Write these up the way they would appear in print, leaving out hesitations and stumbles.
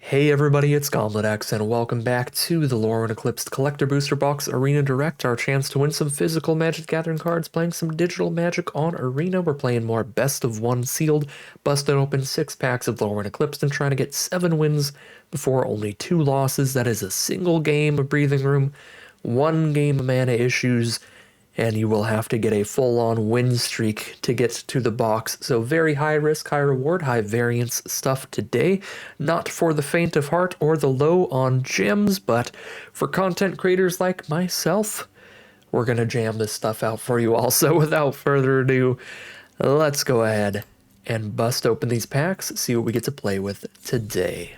Hey everybody, it's GobletX, and welcome back to the Lorwyn Eclipsed Collector Booster Box Arena Direct, our chance to win some physical Magic the Gathering cards, playing some digital Magic on Arena. We're playing more best of one sealed, busting open 6 packs of Lorwyn Eclipsed and trying to get 7 wins before only 2 losses. That is a single game of breathing room, 1 game of mana issues, and you will have to get a full-on win streak to get to the box. So very high risk, high reward, high variance stuff today. Not for the faint of heart or the low on gems, but for content creators like myself, we're going to jam this stuff out for you all. So without further ado, let's go ahead and bust open these packs, see what we get to play with today.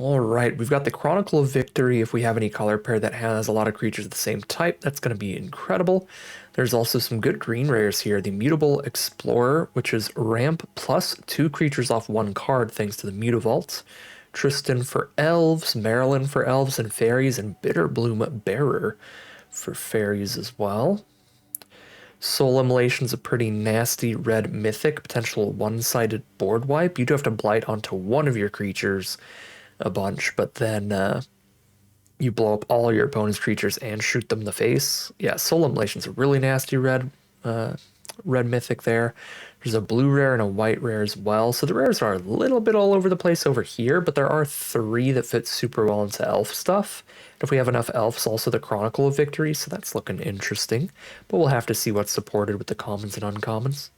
Alright, we've got the Chronicle of Victory. If we have any color pair that has a lot of creatures of the same type, that's going to be incredible. There's also some good green rares here. The Mutable Explorer, which is ramp plus 2 creatures off 1 card thanks to the Mutavault. Tristan for Elves, Marilyn for Elves and Fairies, and Bitterbloom Bearer for Fairies as well. Soul Immolation's a pretty nasty red mythic, potential one-sided board wipe. You do have to blight onto one of your creatures a bunch, but then you blow up all your opponent's creatures and shoot them in the face. Yeah, Soul Immolation's a really nasty red mythic there. There's a blue rare and a white rare as well. So the rares are a little bit all over the place over here, but there are 3 that fit super well into elf stuff. If we have enough elves, also the Chronicle of Victory, so that's looking interesting. But we'll have to see what's supported with the commons and uncommons.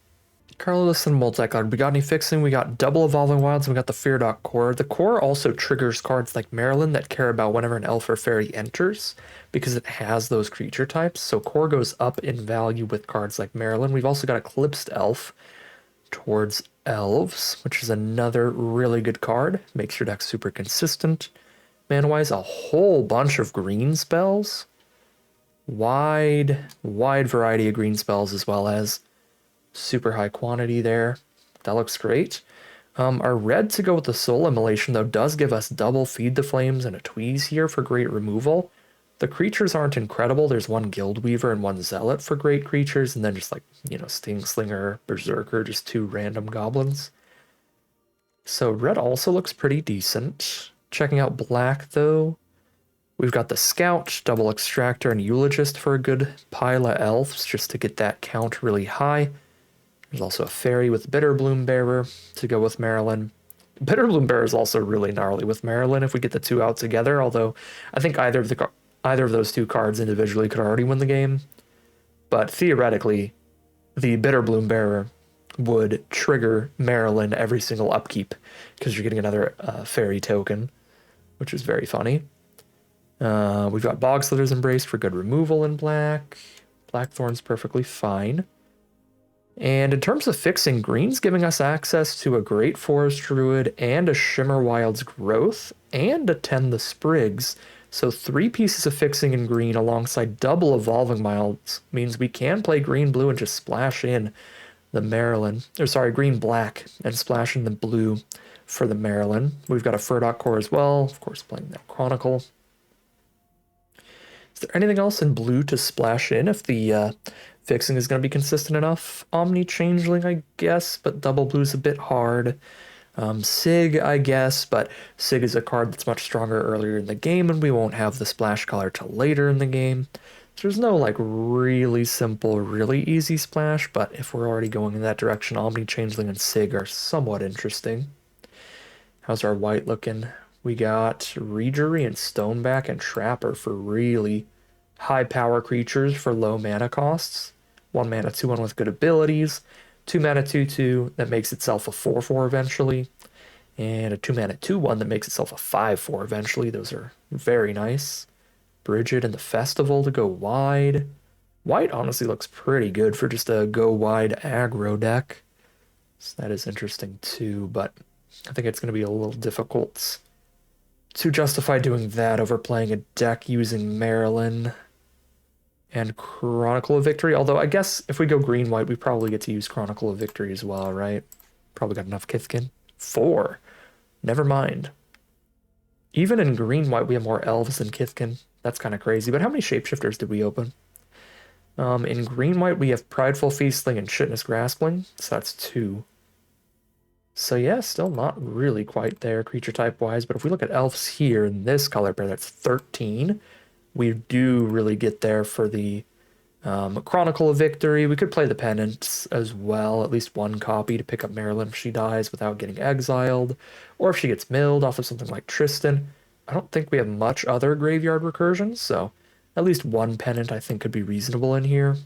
Colorless and multicolored. We got any fixing? We got double Evolving Wilds, and we got the Fear Dot Core. The Core also triggers cards like Marilyn that care about whenever an elf or fairy enters, because it has those creature types. So Core goes up in value with cards like Marilyn. We've also got Eclipsed Elf towards Elves, which is another really good card. Makes your deck super consistent. Mana-wise, a whole bunch of green spells. Wide variety of green spells, as well as super high quantity there. That looks great. Our red to go with the Soul Immolation, though, does give us double Feed the Flames and a Tweeze here for great removal. The creatures aren't incredible. There's 1 Guildweaver and 1 Zealot for great creatures, and then just like, Sting Slinger, Berserker, just 2 random goblins. So red also looks pretty decent. Checking out black, though, we've got the Scout, Double Extractor, and Eulogist for a good pile of elves, just to get that count really high. There's also a Fairy with Bitterbloom Bearer to go with Marilyn. Bitterbloom Bearer is also really gnarly with Marilyn if we get the 2 out together, although I think either of those 2 cards individually could already win the game. But theoretically, the Bitterbloom Bearer would trigger Marilyn every single upkeep, because you're getting another Fairy token, which is very funny. We've got Bogslitter's Embrace for good removal in black. Blackthorn's perfectly fine. And in terms of fixing, green's giving us access to a Great Forest Druid and a Shimmer Wild's Growth and a Tend the Sprigs. So 3 pieces of fixing in green alongside double Evolving Wilds means we can play green-blue and just splash in the Marilyn. Or sorry, green-black and splash in the blue for the Marilyn. We've got a Fur Core as well, of course playing that Chronicle. Is there anything else in blue to splash in if the fixing is going to be consistent enough? Omni Changeling, I guess, but double blue's a bit hard. Sig, I guess, but Sig is a card that's much stronger earlier in the game, and we won't have the splash color till later in the game. So there's no like really simple, really easy splash, but if we're already going in that direction, Omni Changeling and Sig are somewhat interesting. How's our white looking? We got Reejerey and Stoneback and Trapper for really high power creatures for low mana costs. 1 mana 2/1 with good abilities. 2 mana 2/2 that makes itself a 4/4 eventually. And a 2 mana 2/1 that makes itself a 5/4 eventually. Those are very nice. Bridget and the Festival to go wide. White honestly looks pretty good for just a go wide aggro deck. So that is interesting too, but I think it's going to be a little difficult to justify doing that over playing a deck using Marilyn and Chronicle of Victory. Although I guess if we go green-white, we probably get to use Chronicle of Victory as well, right? Probably got enough Kithkin. 4. Never mind. Even in green-white, we have more elves than Kithkin. That's kind of crazy. But how many shapeshifters did we open? In green-white, we have Prideful Feastling and Shitness Graspling. So that's 2. So yeah, still not really quite there creature type wise, but if we look at elves here in this color pair, that's 13. We do really get there for the Chronicle of Victory. We could play the Penance as well, at least one copy to pick up Marilyn if she dies without getting exiled, or if she gets milled off of something like Tristan. I don't think we have much other graveyard recursions, so at least one Pennant I think could be reasonable in here.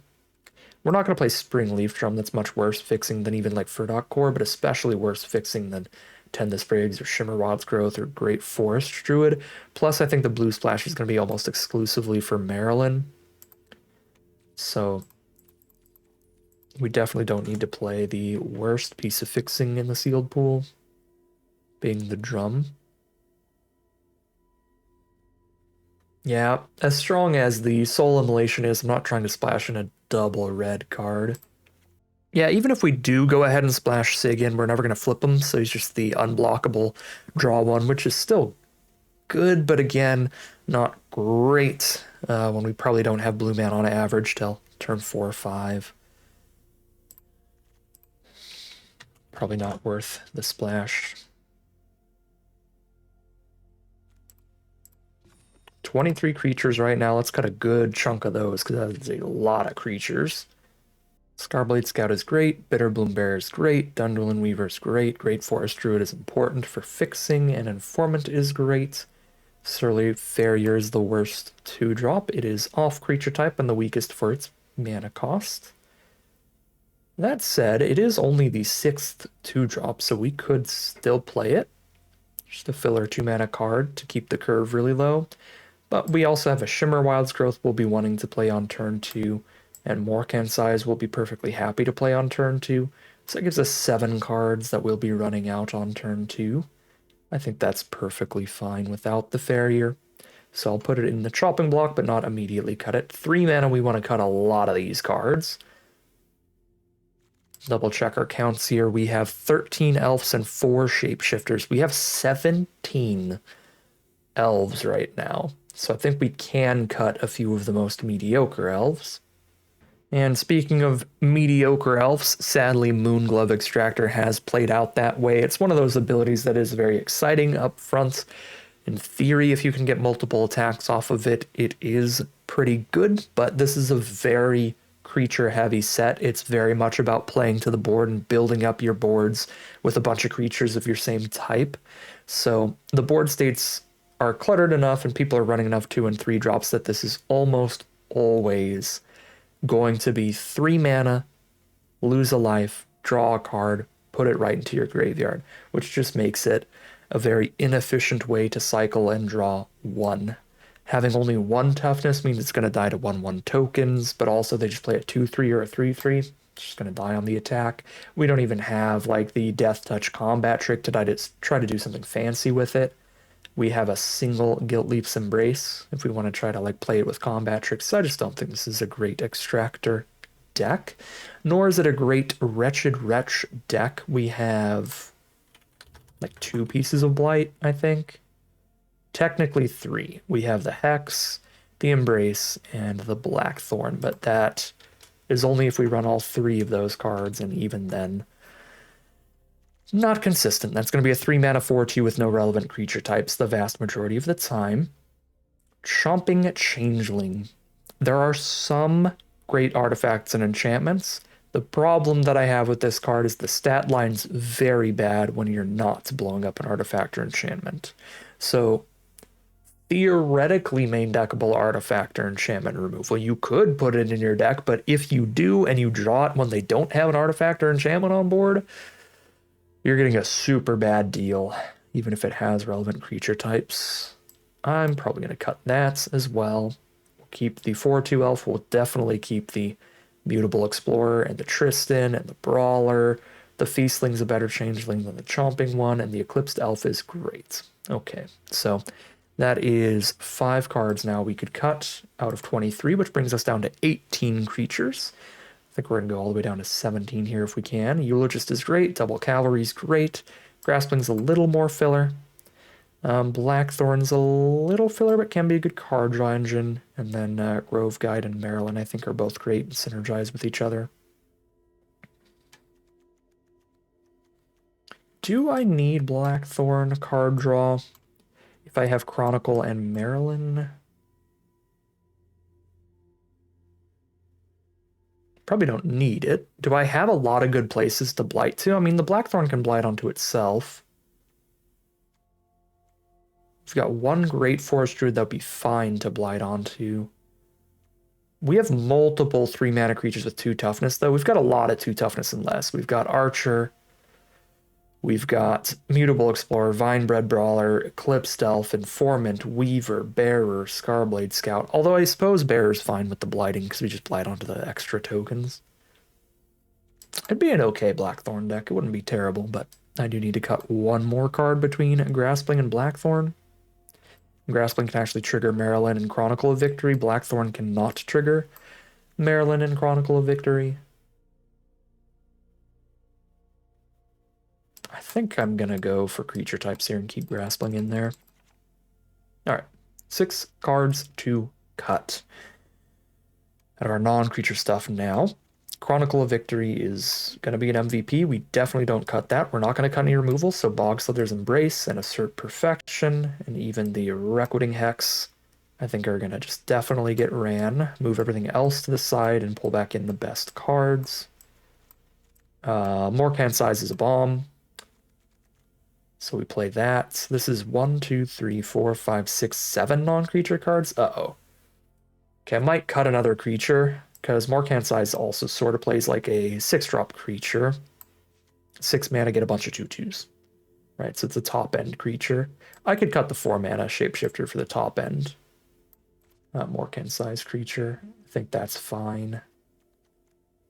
We're not going to play Spring Leaf Drum, that's much worse fixing than even like Furdock Core, but especially worse fixing than Tend the Sprigs or Shimmer Wild's Growth or Great Forest Druid. Plus, I think the Blue Splash is going to be almost exclusively for Marilyn. So we definitely don't need to play the worst piece of fixing in the sealed pool, being the drum. Yeah, as strong as the Soul Immolation is, I'm not trying to splash in a double red card. Yeah, even if we do go ahead and splash Sig in, we're never going to flip him, so he's just the unblockable draw one, which is still good, but again, not great when we probably don't have blue mana on average till turn 4 or 5. Probably not worth the splash. 23 creatures right now. Let's cut a good chunk of those because that is a lot of creatures. Scarblade Scout is great. Bitterbloom Bear is great. Dundulin Weaver is great. Great Forest Druid is important for fixing, and Informant is great. Surly Farrier is the worst 2-drop. It is off creature type and the weakest for its mana cost. That said, it is only the 6th 2-drop, so we could still play it. Just a filler 2-mana card to keep the curve really low. But we also have a Shimmer Wild's Growth we'll be wanting to play on turn 2, and Morkan Size will be perfectly happy to play on turn 2. So that gives us 7 cards that we'll be running out on turn 2. I think that's perfectly fine without the Farrier. So I'll put it in the chopping block, but not immediately cut it. 3 mana, we want to cut a lot of these cards. Double check our counts here. We have 13 elves and 4 shapeshifters. We have 17 elves right now. So I think we can cut a few of the most mediocre elves. And speaking of mediocre elves, sadly Moonglove Extractor has played out that way. It's one of those abilities that is very exciting up front. In theory, if you can get multiple attacks off of it, it is pretty good, but this is a very creature-heavy set. It's very much about playing to the board and building up your boards with a bunch of creatures of your same type. So the board states are cluttered enough and people are running enough 2 and 3 drops that this is almost always going to be 3 mana, lose a life, draw a card, put it right into your graveyard, which just makes it a very inefficient way to cycle and draw 1. Having only 1 toughness means it's going to die to 1/1 tokens, but also they just play a 2/3 or a 3/3. It's just going to die on the attack. We don't even have like the Death Touch combat trick to try to do something fancy with it. We have a single Guilt Leap's Embrace if we want to try to like play it with combat tricks. So I just don't think this is a great Extractor deck, nor is it a great Wretched Wretch deck. We have like 2 pieces of Blight, I think. Technically 3. We have the Hex, the Embrace, and the Blackthorn, but that is only if we run all 3 of those cards, and even then, not consistent. That's going to be a 3 mana 4/2 with no relevant creature types the vast majority of the time. Chomping Changeling. There are some great artifacts and enchantments. The problem that I have with this card is the stat line's very bad when you're not blowing up an artifact or enchantment. So theoretically main deckable artifact or enchantment removal. You could put it in your deck, but if you do and you draw it when they don't have an artifact or enchantment on board, you're getting a super bad deal, even if it has relevant creature types. I'm probably going to cut that as well. We'll keep the 4/2 elf. We'll definitely keep the Mutable Explorer and the Tristan and the Brawler. The Feastling's a better changeling than the Chomping one, and the Eclipsed Elf is great. Okay, so that is 5 cards now we could cut out of 23, which brings us down to 18 creatures. I think we're going to go all the way down to 17 here if we can. Eulogist is great. Double Cavalry's great. Graspling's a little more filler. Blackthorn's a little filler, but can be a good card draw engine. And then Grove Guide and Marilyn, I think, are both great and synergize with each other. Do I need Blackthorn card draw if I have Chronicle and Marilyn? Probably don't need it. Do I have a lot of good places to blight to? I mean, the Blackthorn can blight onto itself. We've got one Great Forest Druid that'd be fine to blight onto. We have multiple 3-mana creatures with 2 toughness, though. We've got a lot of 2 toughness and less. We've got Archer. We've got Mutable Explorer, Vinebred Brawler, Eclipsed Elf, Informant, Weaver, Bearer, Scarblade Scout. Although I suppose Bearer's fine with the blighting because we just blight onto the extra tokens. It'd be an okay Blackthorn deck. It wouldn't be terrible, but I do need to cut one more card between Graspling and Blackthorn. Graspling can actually trigger Marilyn and Chronicle of Victory. Blackthorn cannot trigger Marilyn and Chronicle of Victory. I think I'm going to go for creature types here and keep Graspling in there. All right, 6 cards to cut. Out of our non-creature stuff now. Chronicle of Victory is going to be an MVP. We definitely don't cut that. We're not going to cut any removal, so Bogslither's Embrace and Assert Perfection, and even the Reckoning Hex, I think are going to just definitely get ran. Move everything else to the side and pull back in the best cards. Morkan Size is a bomb. So we play that. This is 1, 2, 3, 4, 5, 6, 7 non-creature cards. Uh-oh. Okay, I might cut another creature, because Morkan Size also sort of plays like a 6-drop creature. 6 mana, get a bunch of 2/2s. Right, so it's a top-end creature. I could cut the 4 mana Shapeshifter for the top-end Morkan Size creature. I think that's fine.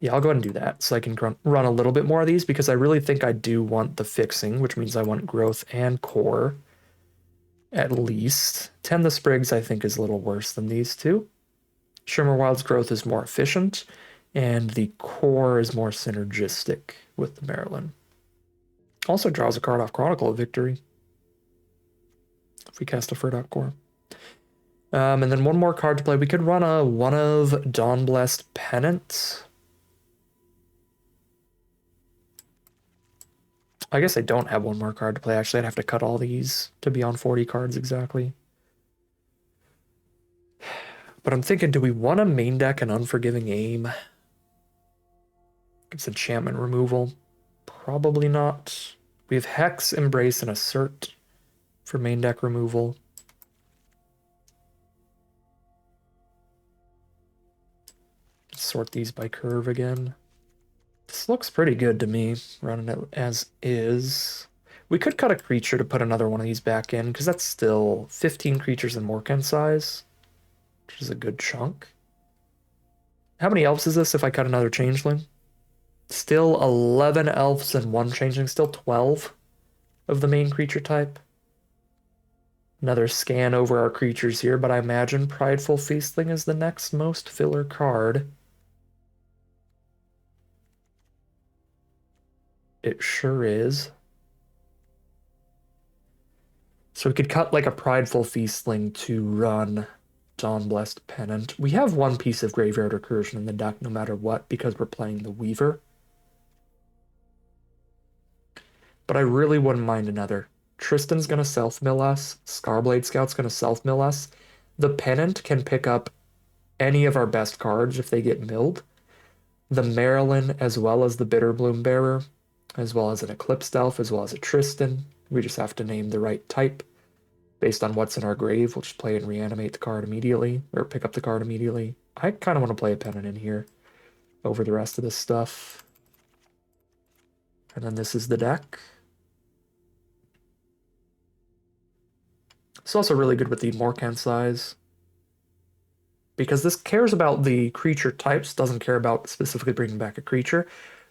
Yeah, I'll go ahead and do that, so I can run a little bit more of these, because I really think I do want the fixing, which means I want growth and core, at least. Tend the Sprigs, I think, is a little worse than these two. Shimmerwild's growth is more efficient, and the core is more synergistic with the Marilyn. Also draws a card off Chronicle of Victory if we cast a Furdock Core. And then one more card to play. We could run a one of Dawnblessed Pennant. I guess I don't have one more card to play. Actually, I'd have to cut all these to be on 40 cards exactly. But I'm thinking, do we want to main deck an Unforgiving Aim? It's enchantment removal. Probably not. We have Hex, Embrace, and Assert for main deck removal. Sort these by curve again. This looks pretty good to me, running it as is. We could cut a creature to put another one of these back in, because that's still 15 creatures in Morkan Size, which is a good chunk. How many elves is this if I cut another changeling? Still 11 elves and 1 changeling, still 12 of the main creature type. Another scan over our creatures here, but I imagine Prideful Feastling is the next most filler card. It sure is. So we could cut like a Prideful Feastling to run Dawnblessed Pennant. We have one piece of Graveyard Recursion in the deck no matter what, because we're playing the Weaver. But I really wouldn't mind another. Tristan's going to self-mill us. Scarblade Scout's going to self-mill us. The Pennant can pick up any of our best cards if they get milled. The Marilyn, as well as the Bitterbloom Bearer, as well as an Eclipsed Elf, as well as a Tristan. We just have to name the right type. Based on what's in our grave, we'll just play and reanimate the card immediately, or pick up the card immediately. I kind of want to play a Pennant in here over the rest of this stuff. And then this is the deck. It's also really good with the Morkan Size, because this cares about the creature types, doesn't care about specifically bringing back a creature.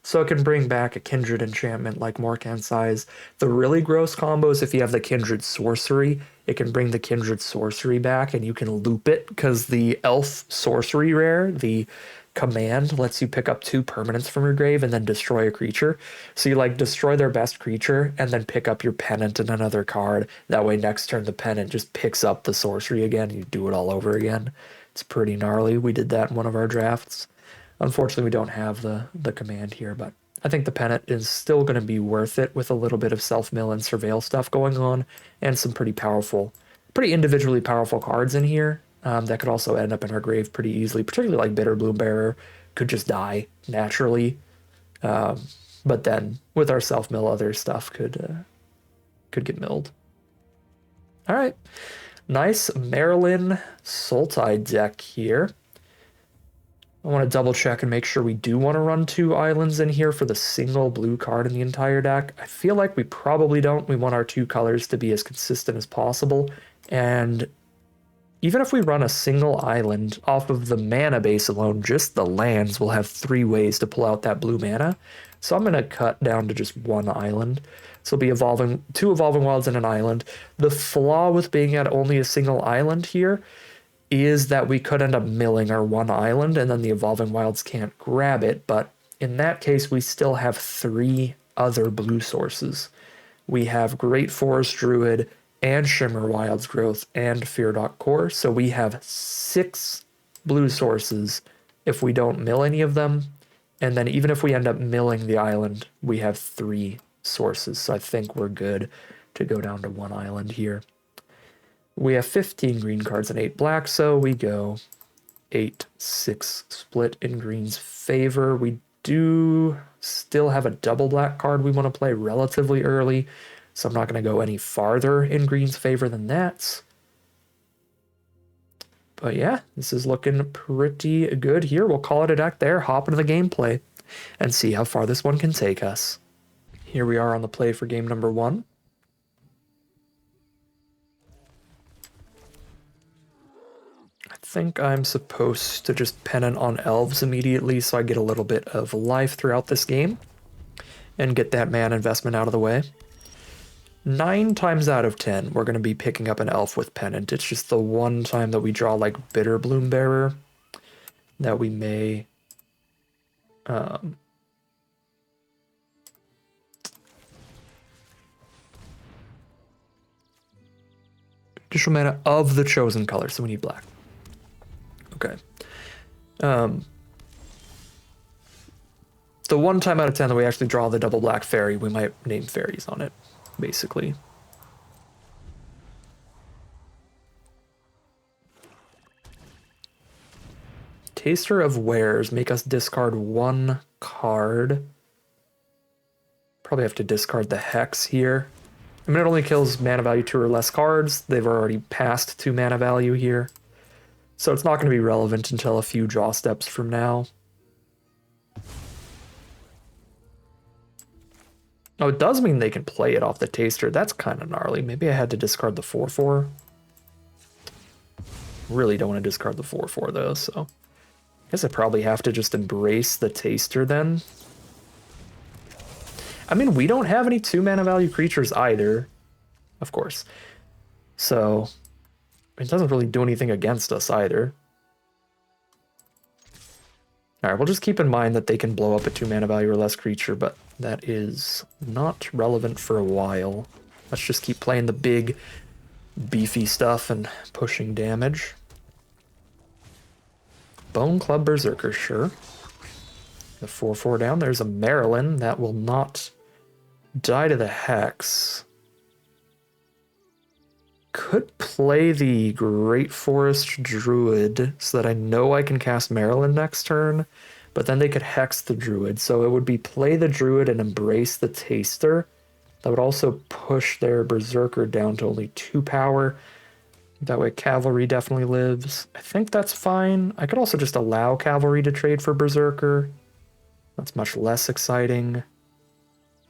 So it can bring back a Kindred enchantment like Morkan Size. The really gross combos, if you have the Kindred Sorcery, it can bring the Kindred Sorcery back and you can loop it, because the Elf Sorcery rare, the command, lets you pick up 2 permanents from your grave and then destroy a creature. So you like destroy their best creature and then pick up your Pennant and another card. That way next turn the Pennant just picks up the Sorcery again. You do it all over again. It's pretty gnarly. We did that in one of our drafts. Unfortunately, we don't have the command here, but I think the pennant is still going to be worth it with a little bit of self-mill and surveil stuff going on, and some pretty individually powerful cards in here that could also end up in our grave pretty easily, particularly like Bitter Bloombearer could just die naturally. But then with our self-mill, other stuff could get milled. All right. Nice Marilyn Sultai deck here. I want to double check and make sure we do want to run 2 islands in here for the single blue card in the entire deck. I feel like we probably don't. We want our 2 colors to be as consistent as possible. And even if we run a single island off of the mana base alone, just the lands will have 3 ways to pull out that blue mana. So I'm going to cut down to just 1 island. So it'll be 2 Evolving Wilds and an island. The flaw with being at only a single island here is that we could end up milling our 1 island and then the Evolving Wilds can't grab it. But in that case, we still have 3 other blue sources. We have Great Forest Druid and Shimmer Wilds Growth and Fear Core. So we have 6 blue sources if we don't mill any of them. And then even if we end up milling the island, we have 3 sources. So I think we're good to go down to 1 island here. We have 15 green cards and 8 black, so we go 8-6 split in green's favor. We do still have a double black card we want to play relatively early, so I'm not going to go any farther in green's favor than that. But yeah, this is looking pretty good here. We'll call it a deck there, hop into the gameplay, and see how far this one can take us. Here we are on the play for game number 1. I think I'm supposed to just pennant on Elves immediately so I get a little bit of life throughout this game and get that mana investment out of the way. 9 times out of 10, we're going to be picking up an Elf with Pennant. It's just the one time that we draw like Bitter Bloombearer that we may additional mana of the chosen color, so we need black. Okay. The one time out of 10 that we actually draw the double black fairy, we might name fairies on it, basically. Taster of Wares make us discard 1 card. Probably have to discard the Hex here. I mean, it only kills mana value 2 or less cards. They've already passed 2 mana value here. So it's not going to be relevant until a few draw steps from now. Oh, it does mean they can play it off the Taster. That's kind of gnarly. Maybe I had to discard the 4/4. Really don't want to discard the 4/4 though, so I guess I probably have to just embrace the Taster then. I mean, we don't have any 2 mana value creatures either, of course. So it doesn't really do anything against us either. Alright, we'll just keep in mind that they can blow up a 2 mana value or less creature, but that is not relevant for a while. Let's just keep playing the big, beefy stuff and pushing damage. Bone Club Berserker, sure. The 4/4 down. There's a Marilyn that will not die to the Hex. Could play the Great Forest Druid so that I know I can cast Marilyn next turn, but then they could Hex the Druid. So it would be play the Druid and embrace the Taster. That would also push their Berserker down to only 2 power. That way Cavalry definitely lives. I think that's fine. I could also just allow Cavalry to trade for Berserker. That's much less exciting.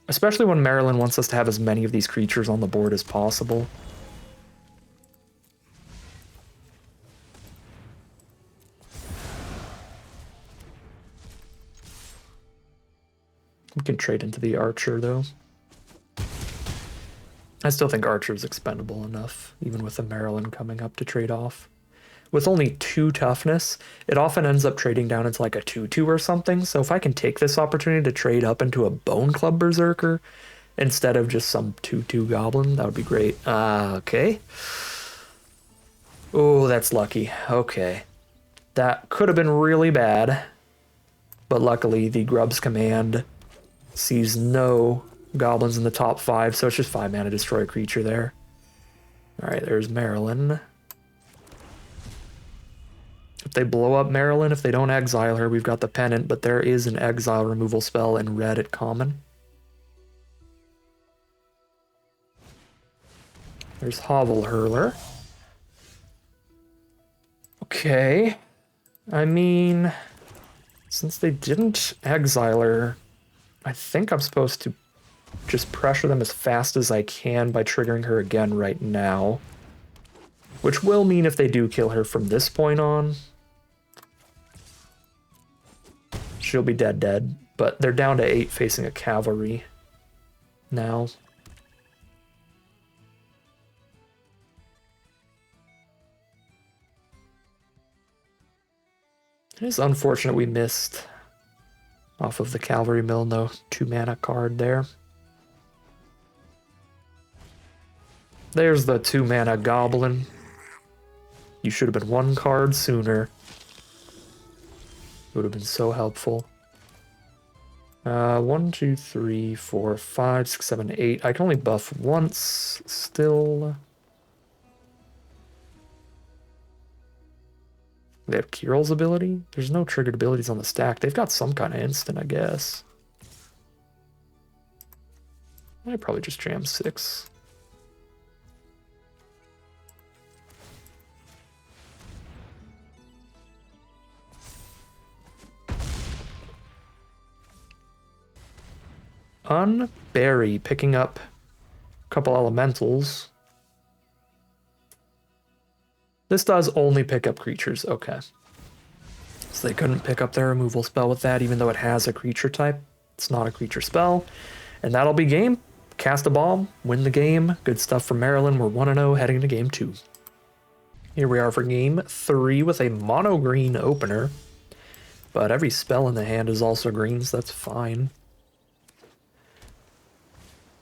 Especially when Marilyn wants us to have as many of these creatures on the board as possible. We can trade into the Archer, though. I still think Archer is expendable enough, even with the Marilyn coming up to trade off. With only 2 toughness, it often ends up trading down into like a 2/2 or something, so if I can take this opportunity to trade up into a Bone Club Berserker instead of just some 2/2 Goblin, that would be great. Okay. Oh, that's lucky. Okay. That could have been really bad, but luckily the Grub's Command Sees no goblins in the top 5, so it's just 5 mana destroy a creature there. Alright, there's Marilyn. If they blow up Marilyn, if they don't exile her, we've got the Pennant, but there is an exile removal spell in red at common. There's Hovel Hurler. Okay. I mean, since they didn't exile her, I think I'm supposed to just pressure them as fast as I can by triggering her again right now. Which will mean if they do kill her from this point on, she'll be dead, but they're down to 8 facing a cavalry now. It is unfortunate we missed off of the cavalry mill, no 2 mana card there. There's the 2 mana goblin. You should have been 1 card sooner. Would have been so helpful. 1, 2, 3, 4, 5, 6, 7, 8. I can only buff once still. They have Kirill's ability? There's no triggered abilities on the stack. They've got some kind of instant, I guess. I'd probably just jam 6. Unbury, picking up a couple elementals. This does only pick up creatures, okay. So they couldn't pick up their removal spell with that, even though it has a creature type. It's not a creature spell. And that'll be game. Cast a bomb, win the game. Good stuff from Maryland. We're 1-0 heading into game 2. Here we are for game 3 with a mono green opener. But every spell in the hand is also green, so that's fine.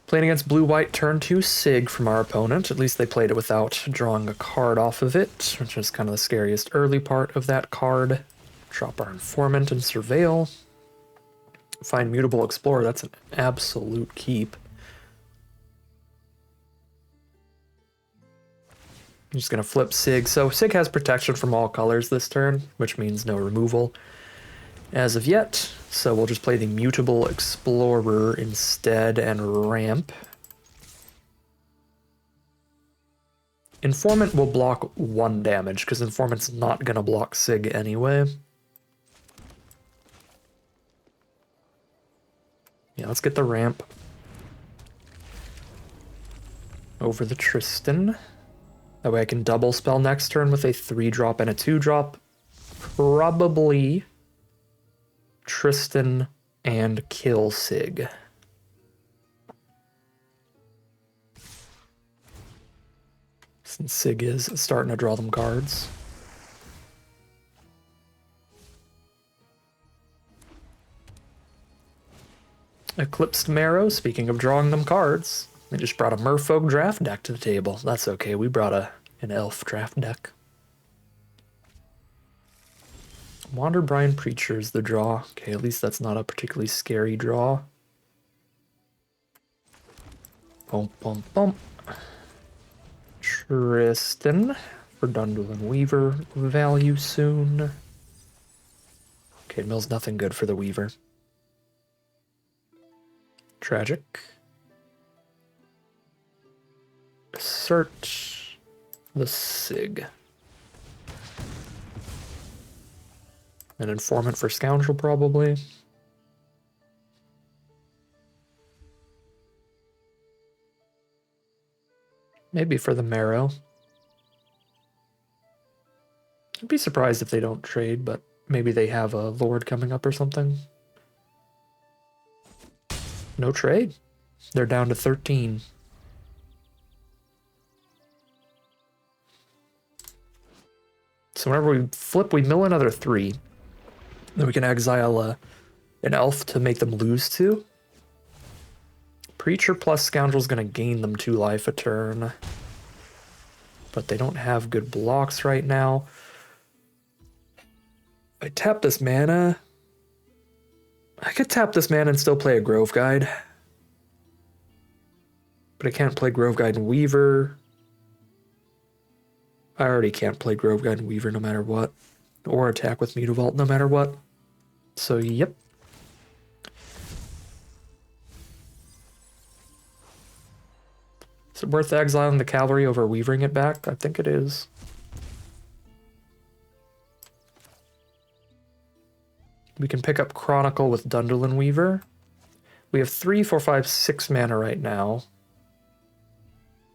Playing against blue-white turn 2 Sig from our opponent. At least they played it without drawing a card off of it, which is kind of the scariest early part of that card. Drop our Informant and Surveil. Find Mutable Explorer, that's an absolute keep. I'm just going to flip Sig. So Sig has protection from all colors this turn, which means no removal as of yet. So we'll just play the Mutable Explorer instead and ramp. Informant will block 1 damage, because Informant's not going to block Sig anyway. Yeah, let's get the ramp. Over the Tristan. That way I can double spell next turn with a 3-drop and a 2-drop. Probably Tristan and kill Sig. Since Sig is starting to draw them cards. Eclipsed Marrow, speaking of drawing them cards, they just brought a Merfolk draft deck to the table. That's okay, we brought an Elf draft deck. Wanderbrine Preacher is the draw. Okay, at least that's not a particularly scary draw. Boom, boom, boom. Tristan for Dundle Weaver. Value soon. Okay, mill's nothing good for the Weaver. Tragic. Assert the Sig. An Informant for Scoundrel, probably. Maybe for the Marrow. I'd be surprised if they don't trade, but maybe they have a Lord coming up or something. No trade. They're down to 13. So whenever we flip, we mill another 3. Then we can exile an elf to make them lose 2. Preacher plus Scoundrel is going to gain them 2 life a turn. But they don't have good blocks right now. If I tap this mana, I could tap this mana and still play a Grove Guide. But I can't play Grove Guide and Weaver. I already can't play Grove Guide and Weaver no matter what. Or attack with Mutavault no matter what. So, yep. Is it worth exiling the Cavalry over Weavering it back? I think it is. We can pick up Chronicle with Dundalin Weaver. We have 3, 4, 5, 6 mana right now.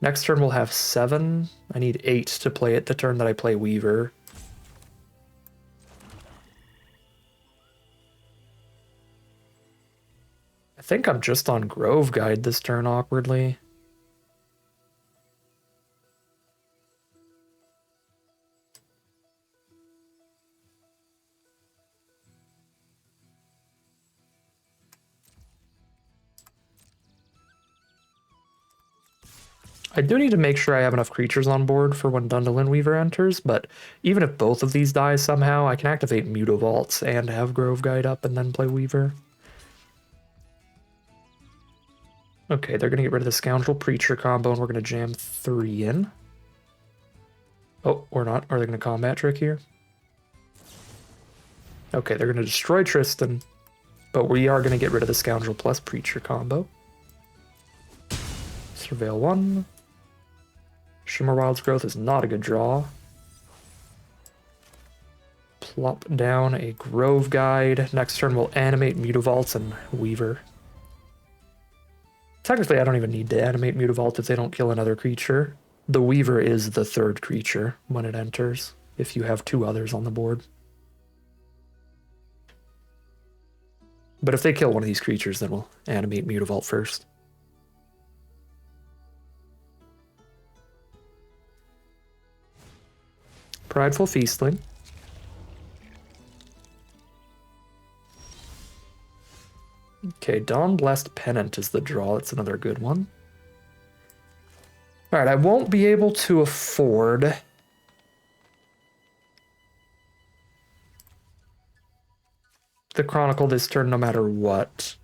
Next turn we'll have 7. I need 8 to play it the turn that I play Weaver. I think I'm just on Grove Guide this turn, awkwardly. I do need to make sure I have enough creatures on board for when Dundalin Weaver enters, but even if both of these die somehow, I can activate Mutavaults and have Grove Guide up and then play Weaver. Okay, they're going to get rid of the Scoundrel Preacher combo, and we're going to jam 3 in. Oh, or not. Are they going to combat trick here? Okay, they're going to destroy Tristan, but we are going to get rid of the Scoundrel plus Preacher combo. Surveil 1. Shimmer Wild's Growth is not a good draw. Plop down a Grove Guide. Next turn we'll animate Mutavaults and Weaver. Technically, I don't even need to animate Mutavault if they don't kill another creature. The Weaver is the 3rd creature when it enters, if you have 2 others on the board. But if they kill one of these creatures, then we'll animate Mutavault first. Prideful Feastling. Okay, Dawn-Blessed Pennant is the draw. That's another good one. Alright, I won't be able to afford the Chronicle this turn no matter what.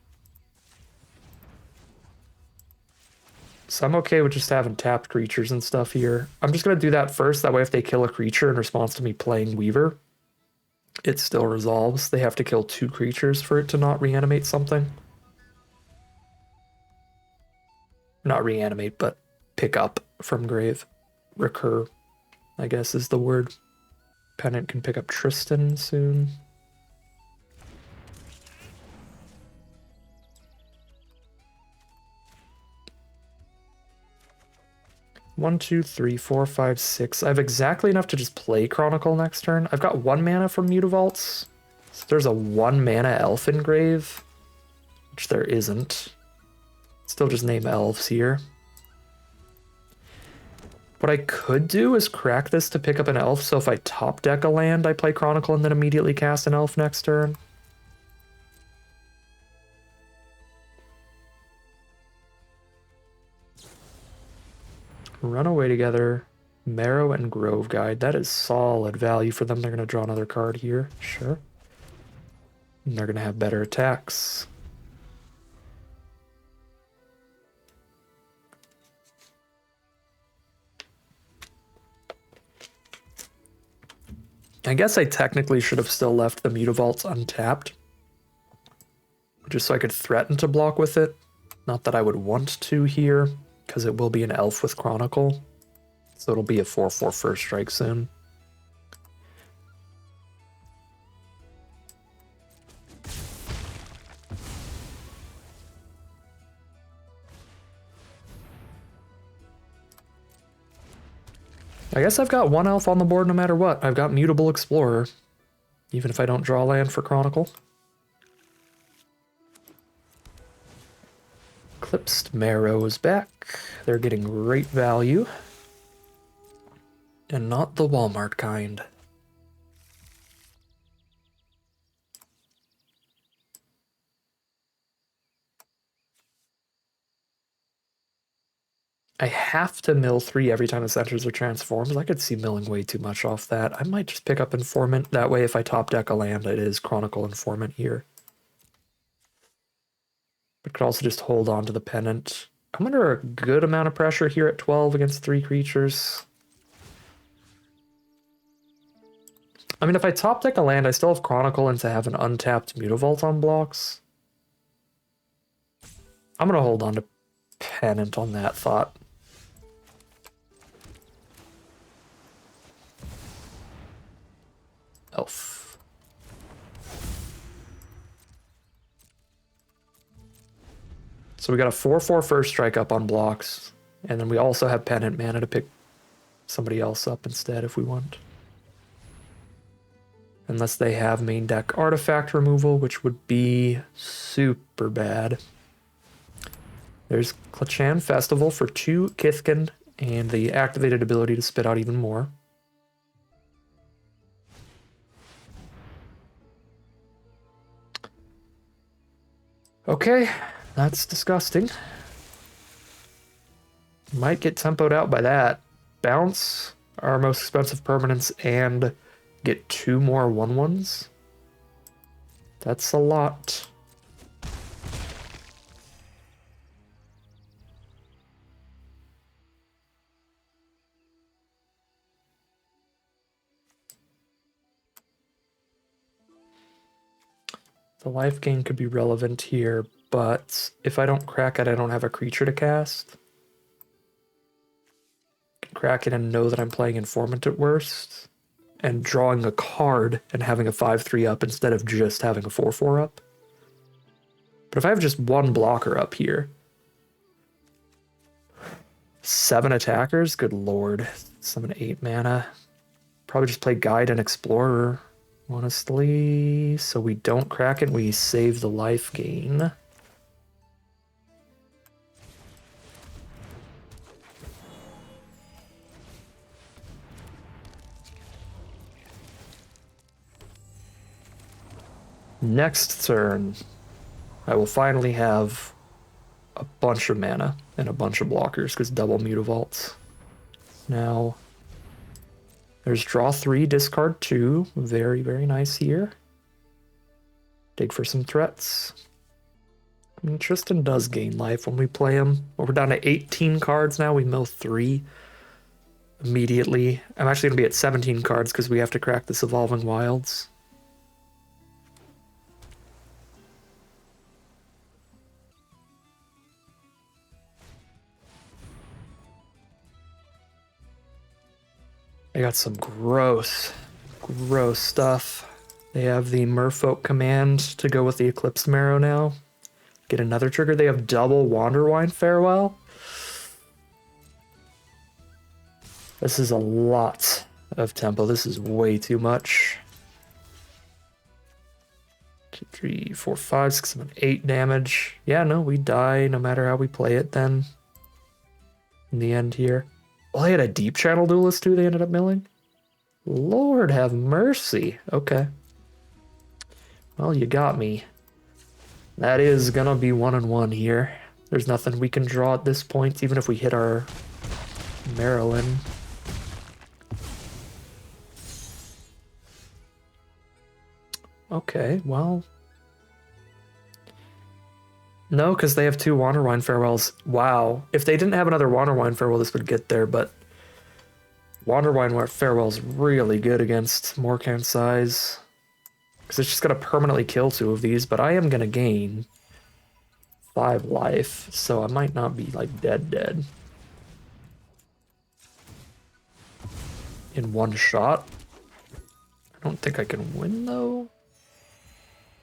So I'm okay with just having tapped creatures and stuff here. I'm just going to do that first. That way if they kill a creature in response to me playing Weaver, it still resolves. They have to kill 2 creatures for it to not reanimate something. Not reanimate, but pick up from grave. Recur, I guess is the word. Pennant can pick up Tristan soon. One, two, three, four, five, six. I have exactly enough to just play Chronicle next turn. I've got 1 mana from Mutavaults. So there's a 1 mana Elf Engrave, which there isn't. Still just name Elves here. What I could do is crack this to pick up an Elf, so if I top deck a land, I play Chronicle and then immediately cast an Elf next turn. Run away together. Marrow and Grove Guide. That is solid value for them. They're going to draw another card here. Sure. And they're going to have better attacks. I guess I technically should have still left the Mutavaults untapped, just so I could threaten to block with it. Not that I would want to here, because it will be an Elf with Chronicle. So it'll be a 4/4 first strike soon. I guess I've got 1 Elf on the board no matter what. I've got Mutable Explorer, even if I don't draw land for Chronicle. Eclipsed Marrow is back. They're getting great value. And not the Walmart kind. I have to mill 3 every time this enters or transforms. I could see milling way too much off that. I might just pick up Informant. That way if I top deck a land, it is Chronicle Informant here. but could also just hold on to the pennant. I'm under a good amount of pressure here at 12 against 3 creatures. I mean, if I top deck a land, I still have Chronicle and to have an untapped Mutavault on blocks. I'm going to hold on to Pennant on that thought. Elf. So we got a 4/4 first strike up on blocks, and then we also have Pennant mana to pick somebody else up instead if we want. Unless they have main deck artifact removal, which would be super bad. There's Klachan Festival for 2 Kithkin and the activated ability to spit out even more. Okay, that's disgusting. Might get tempoed out by that. Bounce our most expensive permanents and get 2 more 1/1s. That's a lot. The life gain could be relevant here, but if I don't crack it, I don't have a creature to cast. I can crack it and know that I'm playing Informant at worst, and drawing a card and having a 5/3 up instead of just having a 4/4 up. But if I have just 1 blocker up here, 7 attackers, good lord. Summon 8 mana. Probably just play Guide and Explorer, honestly. So we don't crack it, we save the life gain. Next turn, I will finally have a bunch of mana and a bunch of blockers because double Mutavaults. Now, there's draw 3, discard 2. Very, very nice here. Dig for some threats. I mean, Tristan does gain life when we play him. Well, we're down to 18 cards now. We mill 3 immediately. I'm actually going to be at 17 cards because we have to crack this Evolving Wilds. I got some gross stuff. They have the Merfolk command to go with the Eclipsed Marrow now. Get another trigger. They have double Wanderwine Farewell. This is a lot of tempo. This is way too much. 2, 3, 4, 5, 6, 7, 8 damage. Yeah, no, we die no matter how we play it then. In the end here. Well, they had a Deep Channel Duelist too they ended up milling. Lord have mercy. Okay. Well, you got me. That is gonna be 1-1 here. There's nothing we can draw at this point, even if we hit our Marilyn. Okay, well. No, because they have 2 Wanderwine Farewells. Wow. If they didn't have another Wanderwine Farewell, this would get there, but Wanderwine Farewell's really good against Morkan size. Because it's just going to permanently kill 2 of these, but I am going to gain 5 life, so I might not be, like, dead. In one shot. I don't think I can win, though.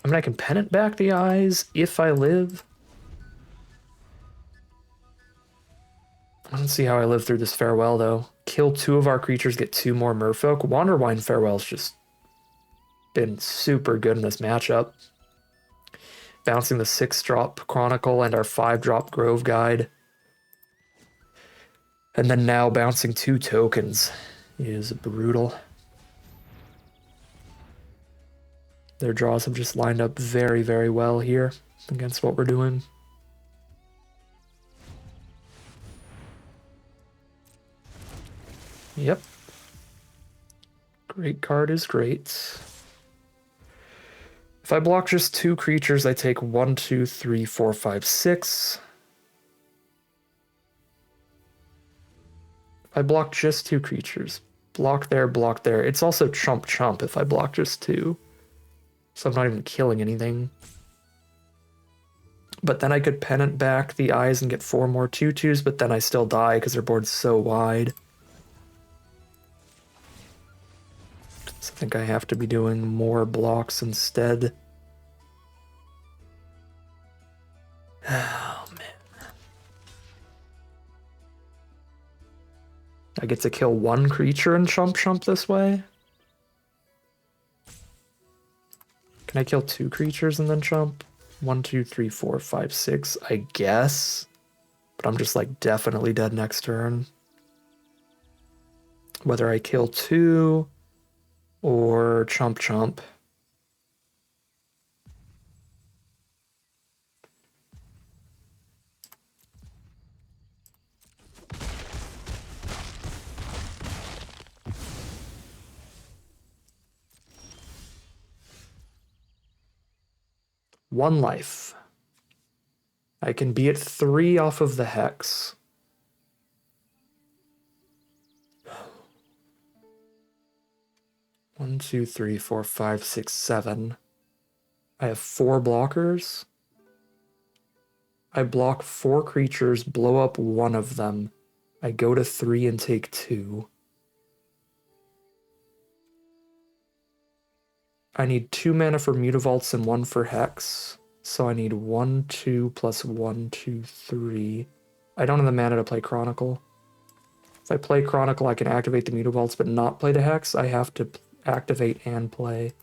I mean, I can Pennant back the eyes if I live. I don't see how I live through this Farewell, though. Kill 2 of our creatures, get 2 more Merfolk. Wanderwine Farewell's just been super good in this matchup. Bouncing the 6-drop Chronicle and our 5-drop Grove Guide. And then now bouncing 2 tokens is brutal. Their draws have just lined up very, very well here against what we're doing. Yep. Great card is great. If I block just 2 creatures, I take 1, 2, 3, 4, 5, 6. If I block just 2 creatures, block there, it's also chump chump if I block just 2. So I'm not even killing anything. But then I could pennant back the eyes and get 4 more 2/2s, but then I still die because their board's so wide. So I think I have to be doing more blocks instead. Oh, man. I get to kill 1 creature and chump chump this way? Can I kill 2 creatures and then chump? 1, 2, 3, 4, 5, 6, I guess. But I'm just like definitely dead next turn. Whether I kill 2 or chump chump. One life. I can be at 3 off of the hex. One, 2, 3, 4, 5, 6, 7. I have 4 blockers. I block 4 creatures, blow up 1 of them. I go to 3 and take 2. I need 2 mana for Mutavaults and 1 for Hex. So I need 1, 2 plus 1, 2, 3. I don't have the mana to play Chronicle. If I play Chronicle, I can activate the Mutavaults but not play the Hex. I have to activate and play.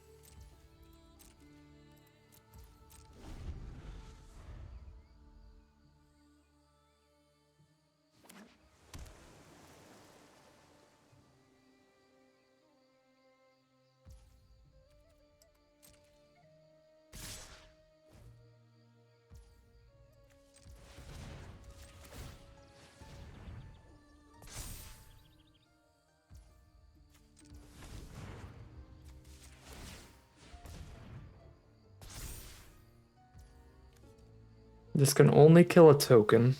This can only kill a token.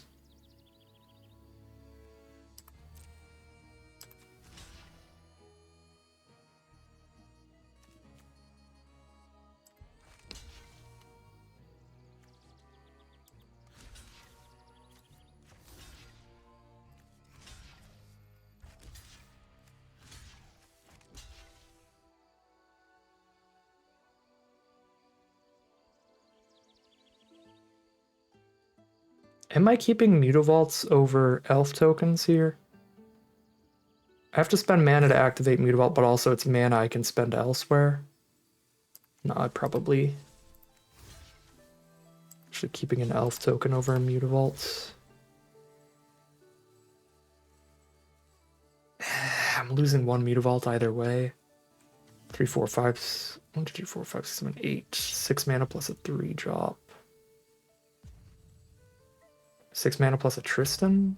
Am I keeping Mutavaults over Elf tokens here? I have to spend mana to activate Mutavault, but also it's mana I can spend elsewhere. No, I probably... Actually keeping an Elf token over a Mutavault. I'm losing 1 Mutavault either way. 3, 4, 5... 1, 2, 3, 4, 5, 6, 7, 8. 6 mana plus a 3 drop. 6 mana plus a Tristan?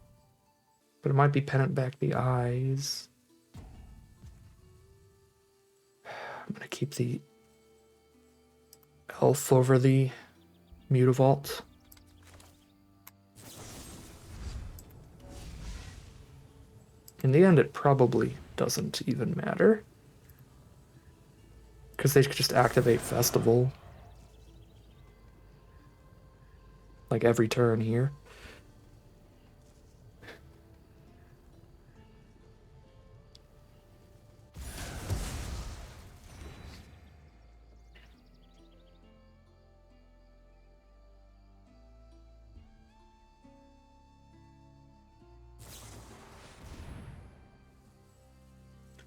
But it might be pennant back the eyes. I'm gonna keep the Elf over the Mutavault. In the end, it probably doesn't even matter. Because they could just activate Festival. Like every turn here.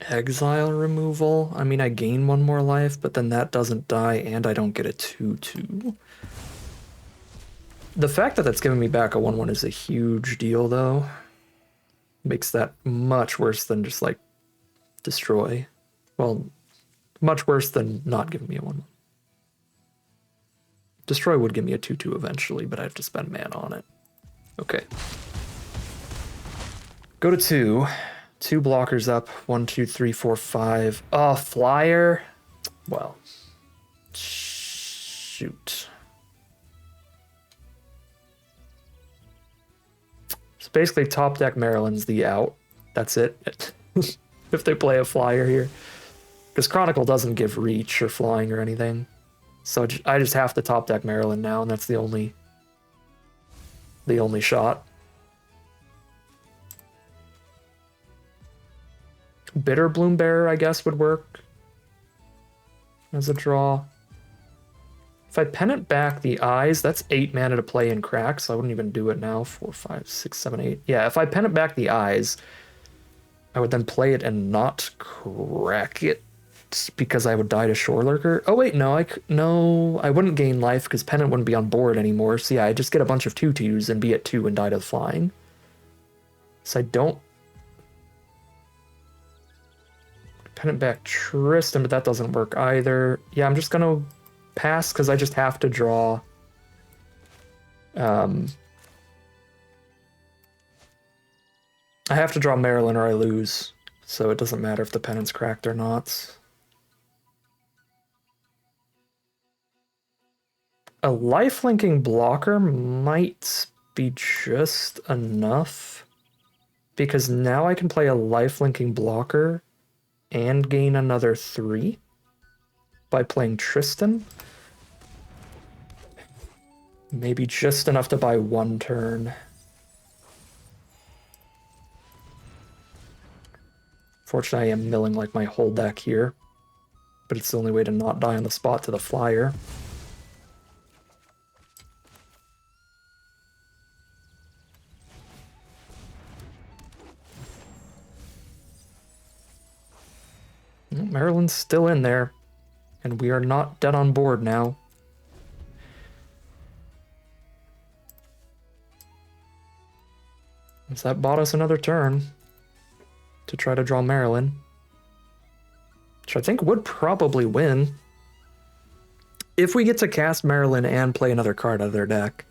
Exile removal. I mean, I gain 1 more life, but then that doesn't die, and I don't get a 2/2. The fact that that's giving me back a 1/1 is a huge deal, though. Makes that much worse than just, like, destroy. Well, much worse than not giving me a 1/1. Destroy would give me a 2/2 eventually, but I have to spend mana on it. Okay. Go to 2. 2 blockers up. 1, 2, 3, 4, 5. Oh, flyer? Well. Shoot. So basically, top deck Maryland's the out. That's it. If they play a flyer here. Because Chronicle doesn't give reach or flying or anything. So I just have to top deck Maryland now, and that's the only shot. Bitter Bloombearer, I guess, would work as a draw. If I pennant back the eyes, that's 8 mana to play in crack, so I wouldn't even do it now. 4, 5, 6, 7, 8. Yeah, if I pennant back the eyes, I would then play it and not crack it because I would die to Shore Lurker. Oh wait, no, I wouldn't gain life because pennant wouldn't be on board anymore. So yeah, I just get a bunch of 2/2s and be at 2 and die to the flying. So I don't pennant back Tristan, but that doesn't work either. Yeah, I'm just gonna pass because I just have to draw. I have to draw Maryland or I lose, so it doesn't matter if the pennant's cracked or not. A lifelinking blocker might be just enough, because now I can play a lifelinking blocker and gain another 3 by playing Tristan. Maybe just enough to buy 1 turn. Fortunately, I am milling like my whole deck here, but it's the only way to not die on the spot to the flyer. Maryland's still in there, and we are not dead on board now. So that bought us another turn to try to draw Maryland, which I think would probably win if we get to cast Maryland and play another card out of their deck.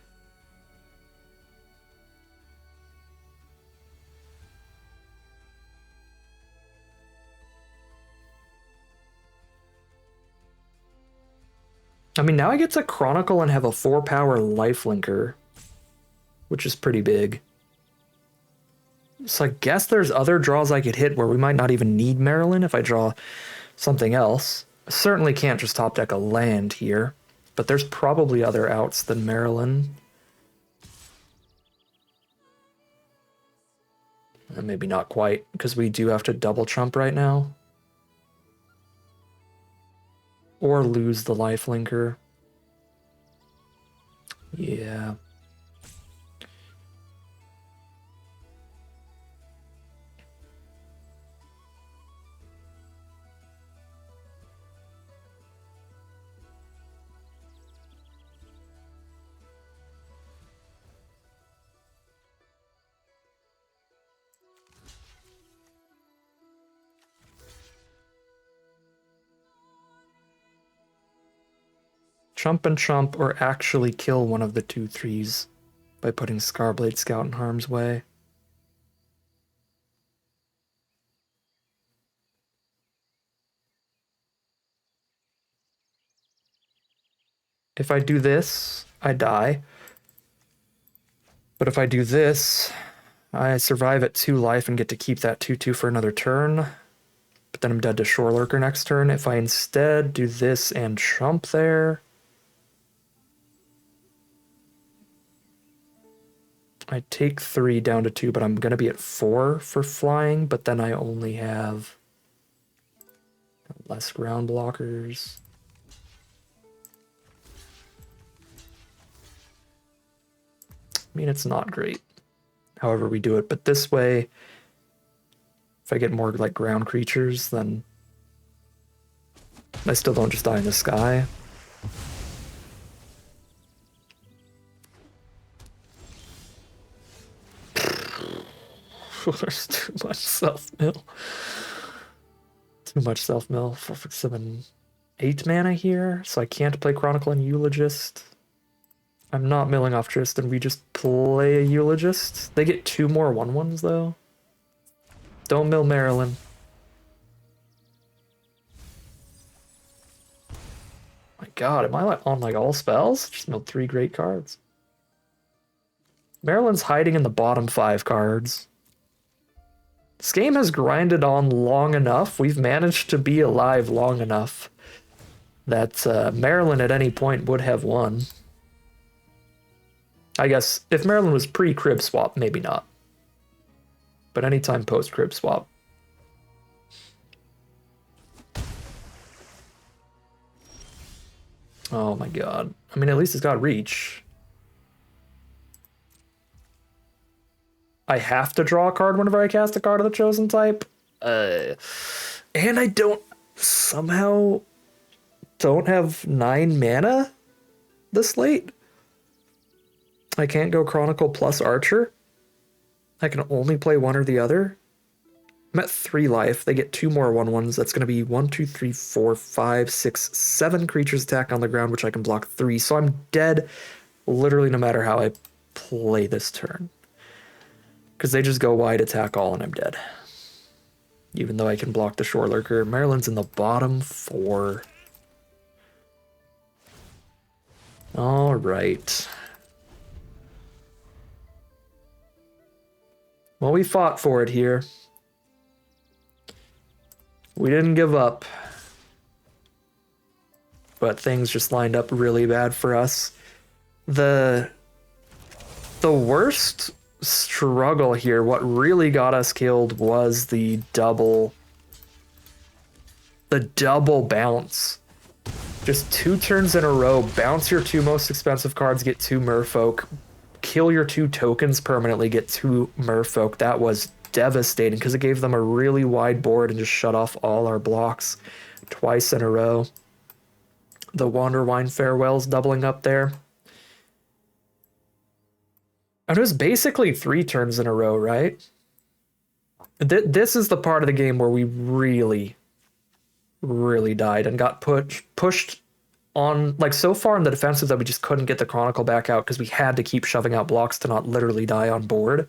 I mean, now I get to Chronicle and have a 4-power lifelinker, which is pretty big. So I guess there's other draws I could hit where we might not even need Maryland if I draw something else. I certainly can't just top deck a land here, but there's probably other outs than Maryland. And maybe not quite, because we do have to double trump right now. Or lose the lifelinker. Yeah. Chump and chump, or actually kill one of the 2/3s by putting Scarblade Scout in harm's way. If I do this, I die. But if I do this, I survive at 2 life and get to keep that 2/2 for another turn. But then I'm dead to Shore Lurker next turn. If I instead do this and chump there, I take 3 down to 2, but I'm going to be at 4 for flying, but then I only have less ground blockers. I mean, it's not great, however we do it, but this way, if I get more like ground creatures, then I still don't just die in the sky. There's too much self-mill. Too much self-mill. 4, 6, 7, 8 mana here, so I can't play Chronicle and Eulogist. I'm not milling off Tristan, we just play a Eulogist. They get 2 more 1/1s though. Don't mill Maryland. My god, am I like on like all spells? Just milled 3 great cards. Maryland's hiding in the bottom 5 cards. This game has grinded on long enough. We've managed to be alive long enough that Maryland at any point would have won. I guess if Maryland was pre-crib swap, maybe not. But anytime post-crib swap. Oh my god. I mean, at least it's got reach. I have to draw a card whenever I cast a card of the chosen type. And I somehow don't have 9 mana this late. I can't go Chronicle plus Archer. I can only play one or the other. I'm at 3 life. They get 2 more 1/1s. That's going to be 1, 2, 3, 4, 5, 6, 7 creatures attack on the ground, which I can block 3. So I'm dead literally no matter how I play this turn. Because they just go wide, attack all, and I'm dead. Even though I can block the Shore Lurker. Maryland's in the bottom 4. All right. Well, we fought for it here. We didn't give up. But things just lined up really bad for us. The worst struggle here, what really got us killed was the double bounce. Just 2 turns in a row, bounce your 2 most expensive cards, get 2 merfolk, kill your 2 tokens permanently, get 2 merfolk. That was devastating because it gave them a really wide board and just shut off all our blocks twice in a row. The Wanderwine Farewells doubling up there. And it was basically 3 turns in a row, right? This is the part of the game where we really died and got pushed on, like, so far in the defensive that we just couldn't get the Chronicle back out because we had to keep shoving out blocks to not literally die on board.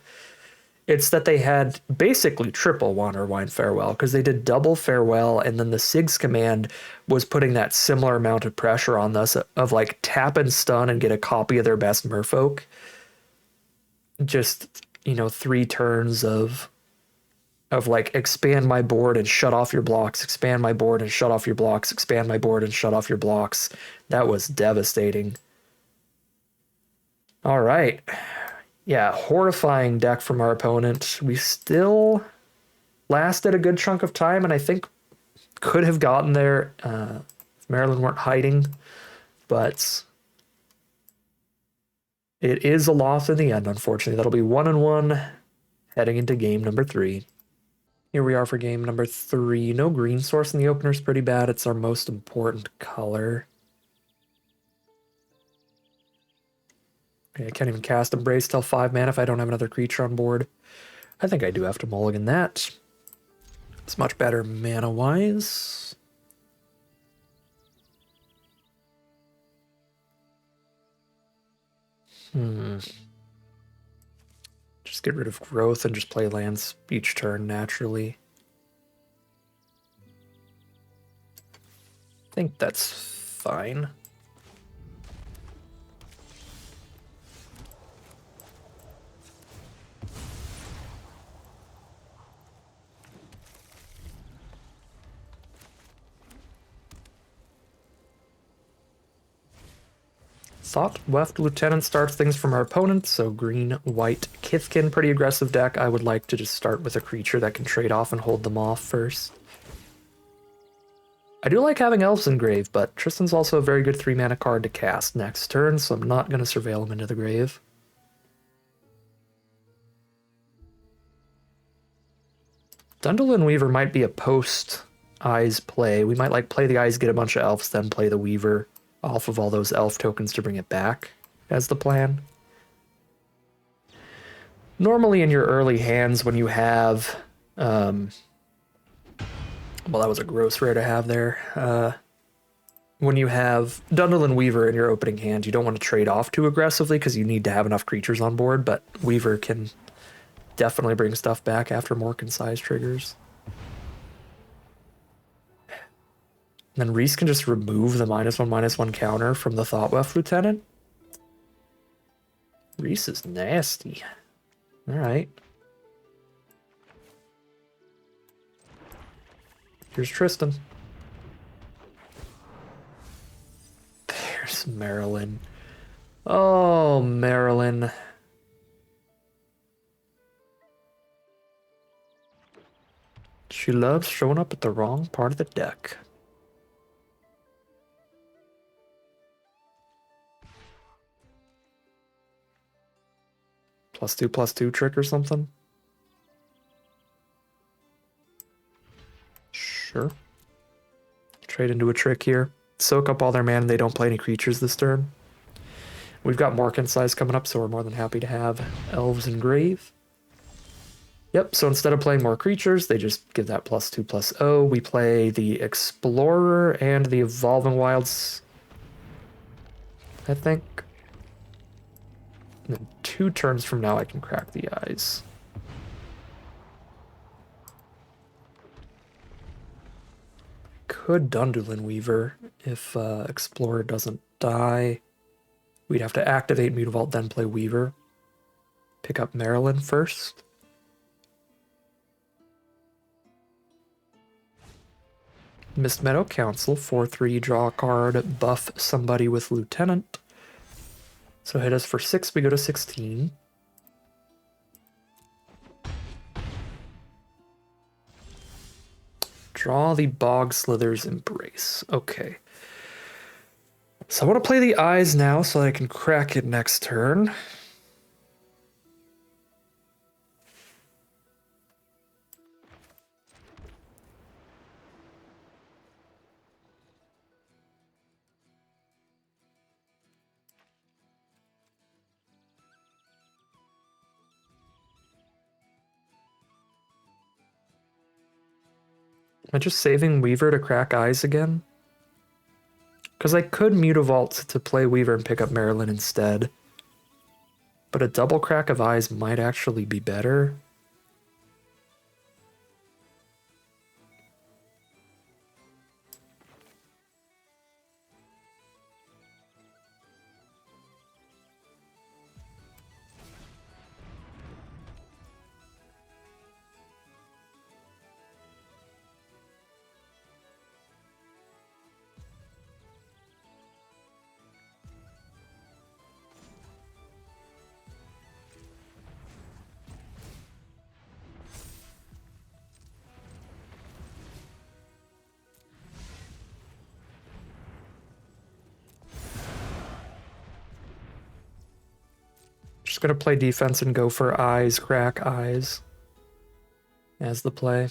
It's that they had basically triple Wanderwine Farewell because they did double Farewell, and then the Sig's command was putting that similar amount of pressure on us of like tap and stun and get a copy of their best merfolk. Just, 3 turns of like expand my board and shut off your blocks, expand my board and shut off your blocks, expand my board and shut off your blocks. That was devastating. All right. Yeah, horrifying deck from our opponent. We still lasted a good chunk of time, and I think could have gotten there if Maryland weren't hiding, but it is a loss in the end, unfortunately. That'll be 1-1 heading into game number 3. Here we are for game number 3. No green source in the opener is pretty bad. It's our most important color. Okay, I can't even cast Embrace till 5 mana if I don't have another creature on board. I think I do have to mulligan that. It's much better mana-wise. Just get rid of growth and just play lands each turn naturally. I think that's fine. Thought Left Lieutenant starts things from our opponent, so green-white Kithkin, pretty aggressive deck. I would like to just start with a creature that can trade off and hold them off first. I do like having Elves in grave, but Tristan's also a very good 3-mana card to cast next turn, so I'm not going to surveil him into the grave. Dundalin Weaver might be a post-Eyes play. We might like play the Eyes, get a bunch of Elves, then play the Weaver off of all those elf tokens to bring it back as the plan. Normally in your early hands when you have well, that was a gross rare to have there. When you have Dundalin Weaver in your opening hand, you don't want to trade off too aggressively because you need to have enough creatures on board, but Weaver can definitely bring stuff back after more concise triggers. And then Reese can just remove the -1/-1 counter from the Thought Weft Lieutenant. Reese is nasty. Alright. Here's Tristan. There's Marilyn. Oh, Marilyn. She loves showing up at the wrong part of the deck. +2/+2 trick or something? Sure. Trade into a trick here. Soak up all their mana, they don't play any creatures this turn. We've got Mark Size coming up, so we're more than happy to have Elves and Grave. Yep, so instead of playing more creatures, they just give that +2/+0. We play the Explorer and the Evolving Wilds, I think. And then 2 turns from now, I can crack the eyes. Could Dundulin Weaver if Explorer doesn't die. We'd have to activate Mutavault, then play Weaver. Pick up Marilyn first. Mist Meadow Council, 4/3, draw a card, buff somebody with Lieutenant. So hit us for 6, we go to 16. Draw the Bog Slither's Embrace. Okay. So I want to play the eyes now so I can crack it next turn. Am I just saving Weaver to crack eyes again? Because I could Mutavault to play Weaver and pick up Marilyn instead. But a double crack of eyes might actually be better. Just gonna play defense and go for eyes, crack eyes as the play.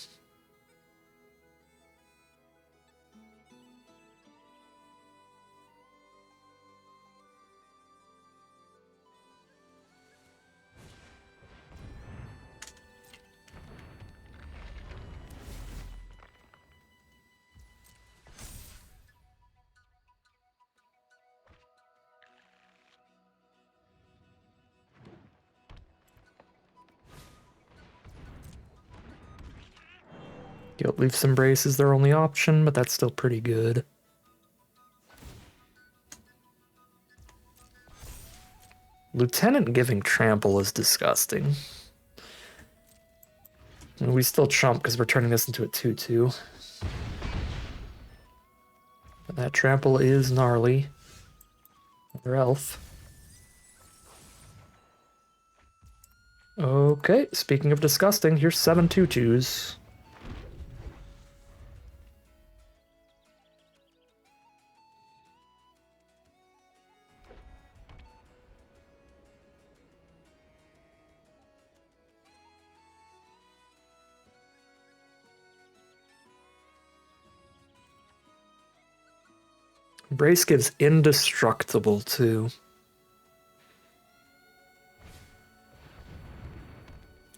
Guilt Leaf's Embrace is their only option, but that's still pretty good. Lieutenant giving Trample is disgusting. And we still chump because we're turning this into a 2/2. But that Trample is gnarly. Another elf. Okay, speaking of disgusting, here's 7 2/2s. Brace gives indestructible too.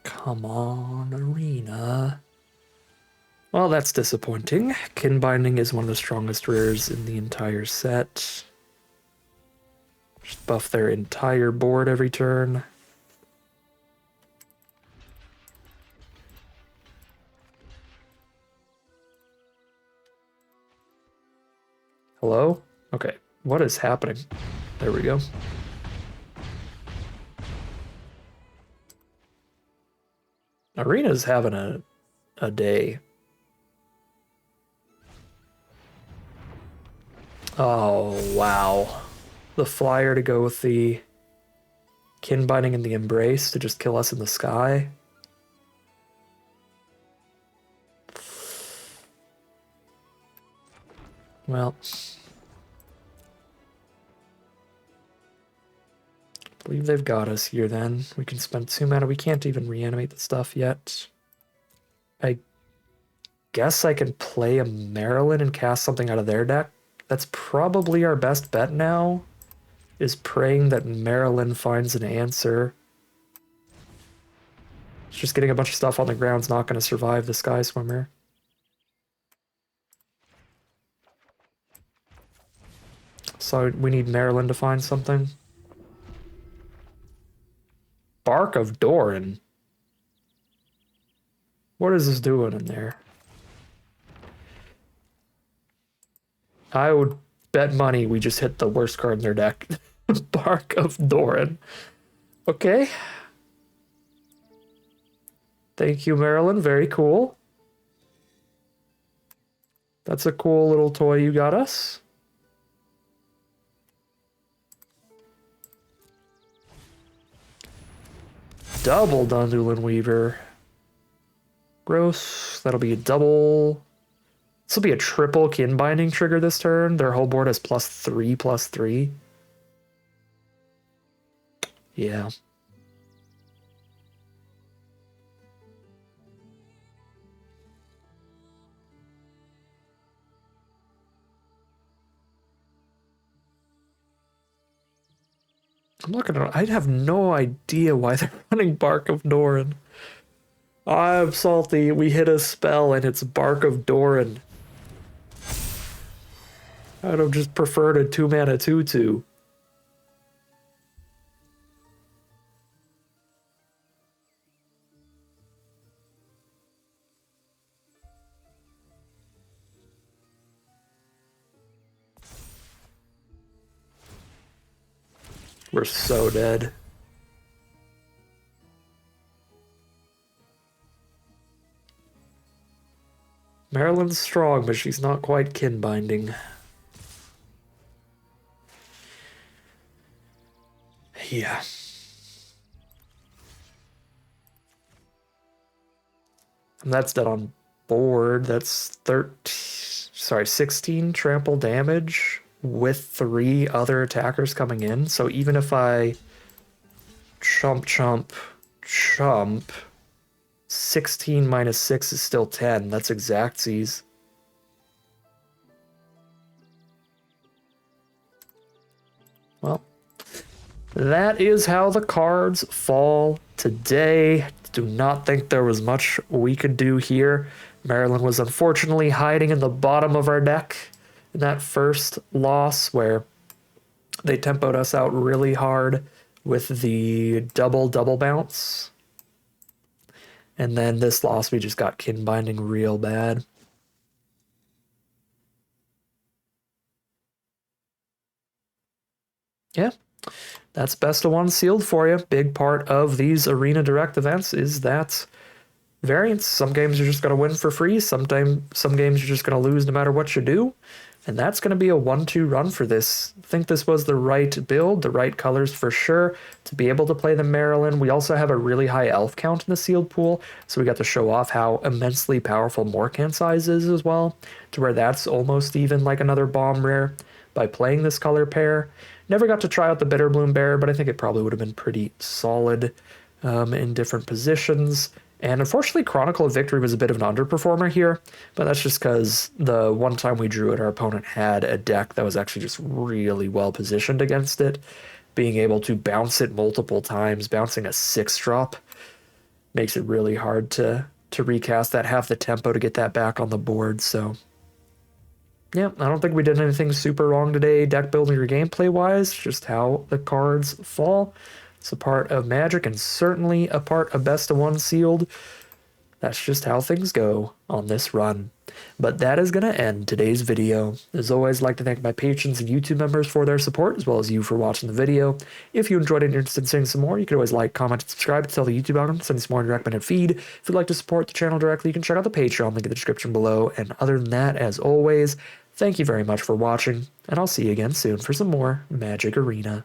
Come on, Arena. Well, that's disappointing. Kin Binding is one of the strongest rares in the entire set. Just buff their entire board every turn. Hello? Okay, what is happening? There we go. Arena's having a day. Oh, wow. The flyer to go with the kin binding and the embrace to just kill us in the sky. Well, I believe they've got us here then. We can spend 2 mana. We can't even reanimate the stuff yet. I guess I can play a Marilyn and cast something out of their deck. That's probably our best bet now, is praying that Marilyn finds an answer. It's just getting a bunch of stuff on the ground's not going to survive the Sky Swimmer. So we need Marilyn to find something. Bark of Doran. What is this doing in there? I would bet money we just hit the worst card in their deck. Bark of Doran. Okay. Thank you, Marilyn. Very cool. That's a cool little toy you got us. Double Dundulan Weaver. Gross. That'll be a double. This will be a triple kin binding trigger this turn. Their whole board has +3/+3. Yeah. I'm looking at it. I have no idea why they're running Bark of Doran. I'm salty. We hit a spell and it's Bark of Doran. I'd have just preferred a 2-mana 2/2. We're so dead. Marilyn's strong, but she's not quite kin binding. Yeah. And that's dead on board. That's 16 trample damage with 3 other attackers coming in. So even if I chump, 16 minus 6 is still 10. That's exactsies. Well, that is how the cards fall today. Do not think there was much we could do here. Marilyn was unfortunately hiding in the bottom of our deck in that first loss where they tempoed us out really hard with the double bounce. And then this loss, we just got kin binding real bad. Yeah, that's best of one sealed for you. Big part of these Arena Direct events is that variance. Some games you're just going to win for free. Some games you're just going to lose no matter what you do. And that's going to be a 1-2 run for this. I think this was the right build, the right colors for sure, to be able to play the Marilyn. We also have a really high elf count in the sealed pool, so we got to show off how immensely powerful Morkan size is as well, to where that's almost even like another bomb rare by playing this color pair. Never got to try out the Bitterbloom Bear, but I think it probably would have been pretty solid in different positions. And unfortunately, Chronicle of Victory was a bit of an underperformer here, but that's just because the one time we drew it, our opponent had a deck that was actually just really well positioned against it. Being able to bounce it multiple times, bouncing a 6-drop, makes it really hard to recast that, half the tempo to get that back on the board. So yeah, I don't think we did anything super wrong today, deck building or gameplay wise, just how the cards fall. It's a part of Magic and certainly a part of best of one sealed. That's just how things go on this run. But that is going to end today's video. As always, I'd like to thank my patrons and YouTube members for their support, as well as you for watching the video. If you enjoyed it and you're interested in seeing some more, you can always like, comment, and subscribe to tell the YouTube algorithm to send you some more in your recommended feed. If you'd like to support the channel directly, you can check out the Patreon link in the description below. And other than that, as always, thank you very much for watching, and I'll see you again soon for some more Magic Arena.